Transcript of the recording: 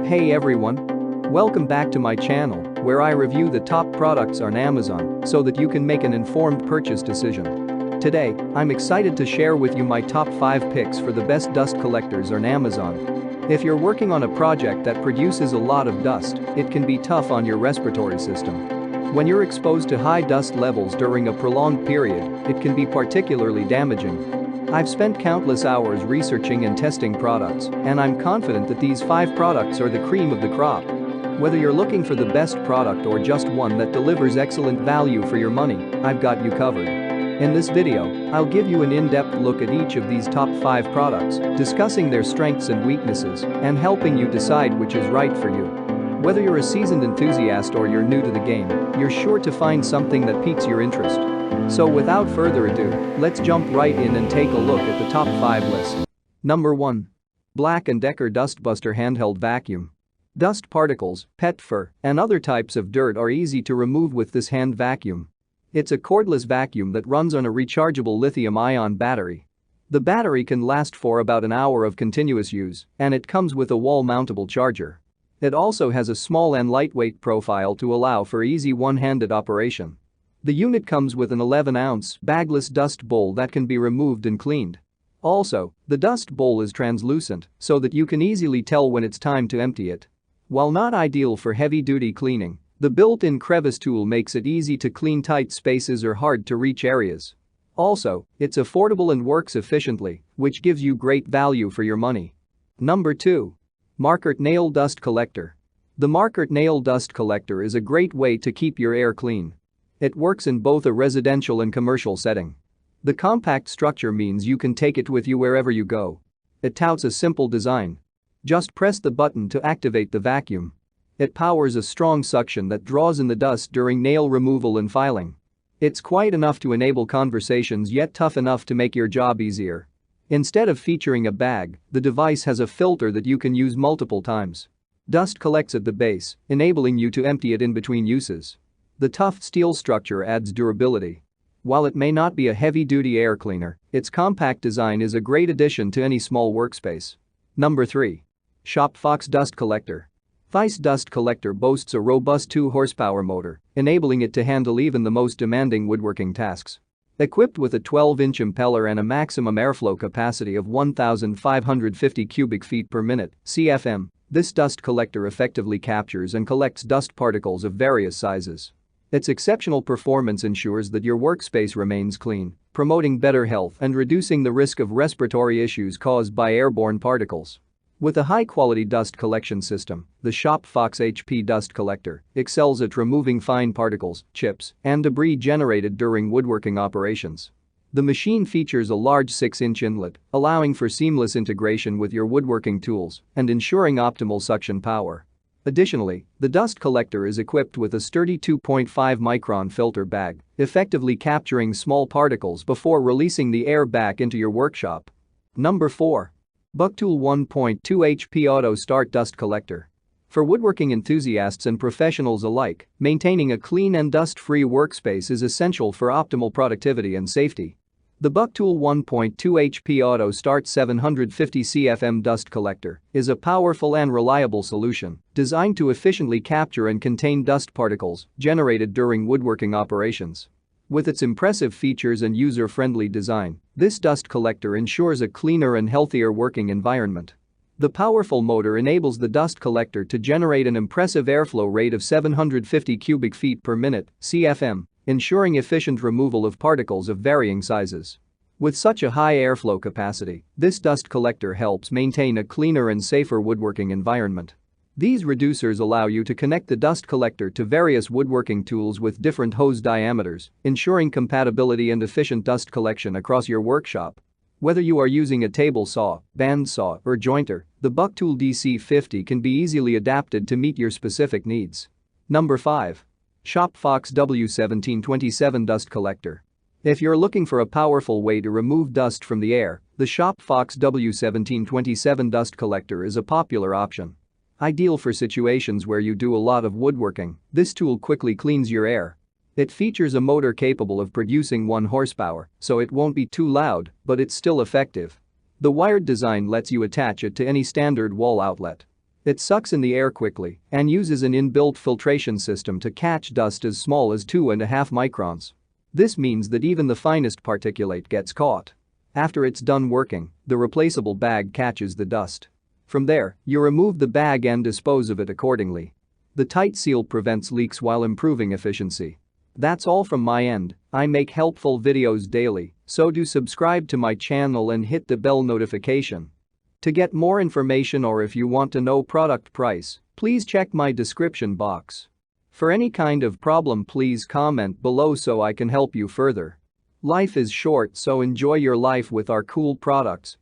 Hey everyone! Welcome back to my channel, where I review the top products on Amazon so that you can make an informed purchase decision. Today, I'm excited to share with you my top 5 picks for the best dust collectors on Amazon. If you're working on a project that produces a lot of dust, it can be tough on your respiratory system. When you're exposed to high dust levels during a prolonged period, it can be particularly damaging. I've spent countless hours researching and testing products, and I'm confident that these 5 products are the cream of the crop. Whether you're looking for the best product or just one that delivers excellent value for your money, I've got you covered. In this video, I'll give you an in-depth look at each of these top 5 products, discussing their strengths and weaknesses, and helping you decide which is right for you. Whether you're a seasoned enthusiast or you're new to the game, you're sure to find something that piques your interest. So without further ado, let's jump right in and take a look at the top 5 list. Number 1. Black & Decker Dustbuster Handheld Vacuum. Dust particles, pet fur, and other types of dirt are easy to remove with this hand vacuum. It's a cordless vacuum that runs on a rechargeable lithium-ion battery. The battery can last for about an hour of continuous use, and it comes with a wall-mountable charger. It also has a small and lightweight profile to allow for easy one-handed operation. The unit comes with an 11-ounce bagless dust bowl that can be removed and cleaned. Also, the dust bowl is translucent so that you can easily tell when it's time to empty it. While not ideal for heavy-duty cleaning, the built-in crevice tool makes it easy to clean tight spaces or hard-to-reach areas. Also, it's affordable and works efficiently, which gives you great value for your money. Number 2. Markert Nail Dust Collector. The Markert Nail Dust Collector is a great way to keep your air clean. It works in both a residential and commercial setting. The compact structure means you can take it with you wherever you go. It touts a simple design. Just press the button to activate the vacuum. It powers a strong suction that draws in the dust during nail removal and filing. It's quiet enough to enable conversations yet tough enough to make your job easier. Instead of featuring a bag, the device has a filter that you can use multiple times. Dust collects at the base, enabling you to empty it in between uses. The tough steel structure adds durability. While it may not be a heavy-duty air cleaner, its compact design is a great addition to any small workspace. Number 3. ShopFox Dust Collector. Theiss Dust Collector boasts a robust 2-horsepower motor, enabling it to handle even the most demanding woodworking tasks. Equipped with a 12-inch impeller and a maximum airflow capacity of 1,550 cubic feet per minute (CFM), this dust collector effectively captures and collects dust particles of various sizes. Its exceptional performance ensures that your workspace remains clean, promoting better health and reducing the risk of respiratory issues caused by airborne particles. With a high-quality dust collection system, the ShopFox HP Dust Collector excels at removing fine particles, chips, and debris generated during woodworking operations. The machine features a large 6-inch inlet, allowing for seamless integration with your woodworking tools and ensuring optimal suction power. Additionally, the dust collector is equipped with a sturdy 2.5-micron filter bag, effectively capturing small particles before releasing the air back into your workshop. Number 4. Bucktool 1.2 HP Auto Start Dust Collector. For woodworking enthusiasts and professionals alike, maintaining a clean and dust-free workspace is essential for optimal productivity and safety. The Bucktool 1.2 HP Auto Start 750 CFM Dust Collector is a powerful and reliable solution designed to efficiently capture and contain dust particles generated during woodworking operations. With its impressive features and user-friendly design, this dust collector ensures a cleaner and healthier working environment. The powerful motor enables the dust collector to generate an impressive airflow rate of 750 cubic feet per minute (CFM), ensuring efficient removal of particles of varying sizes. With such a high airflow capacity, this dust collector helps maintain a cleaner and safer woodworking environment. These reducers allow you to connect the dust collector to various woodworking tools with different hose diameters, ensuring compatibility and efficient dust collection across your workshop. Whether you are using a table saw, band saw, or jointer, the Bucktool DC50 can be easily adapted to meet your specific needs. Number 5. ShopFox W1727 Dust Collector. If you're looking for a powerful way to remove dust from the air, the ShopFox W1727 Dust Collector is a popular option. Ideal for situations where you do a lot of woodworking, this tool quickly cleans your air. It features a motor capable of producing 1 horsepower, so it won't be too loud, but it's still effective. The wired design lets you attach it to any standard wall outlet. It sucks in the air quickly and uses an inbuilt filtration system to catch dust as small as 2.5 microns. This means that even the finest particulate gets caught. After it's done working, the replaceable bag catches the dust. From there, you remove the bag and dispose of it accordingly. The tight seal prevents leaks while improving efficiency. That's all from my end. I make helpful videos daily, so do subscribe to my channel and hit the bell notification. To get more information or if you want to know product price, please check my description box. For any kind of problem, please comment below so I can help you further. Life is short, so enjoy your life with our cool products.